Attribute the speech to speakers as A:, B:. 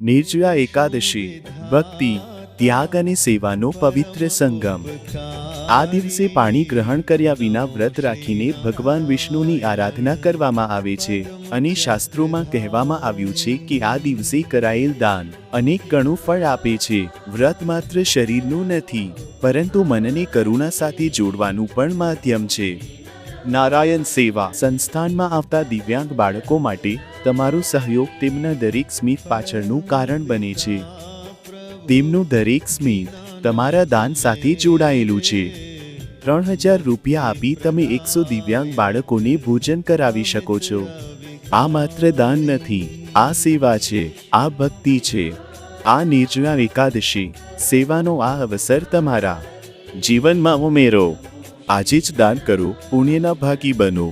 A: નિર્જળા એકાદશી ભક્તિ, ત્યાગ અને સેવાનો પવિત્ર સંગમ। આ દિવસે પાણી ગ્રહણ કર્યા વિના વ્રત રાખીને ભગવાન વિષ્ણુની આરાધના કરવામાં આવે છે અને શાસ્ત્રોમાં કહેવામાં આવ્યું છે કે આ દિવસે કરાયેલ દાન અનેક ગણું ફળ આપે છે। વ્રત માત્ર શરીરનું નથી, પરંતુ મનને કરુણા સાથે જોડવાનું પણ માધ્યમ છે। નારાયણ સેવા સંસ્થાનમાં આવતા દિવ્યાંગ બાળકો માટે તમારો સહયોગ તેમના દરેક સ્મિત પાછળનું કારણ બને છે। તેમનું દરેક સ્મિત તમારા દાન સાથે જોડાયેલું છે। 3000 રૂપિયા આપી તમે 100 દિવ્યાંગ બાળકોને ભોજન કરાવી શકો છો। આ માત્ર દાન નથી, આ સેવા છે, આ ભક્તિ છે। આ નિર્જળા એકાદશી સેવાનો આ અવસર તમારા જીવનમાં ઉમેરો। આજે જ દાન કરો, પુણ્યના ભાગી બનો।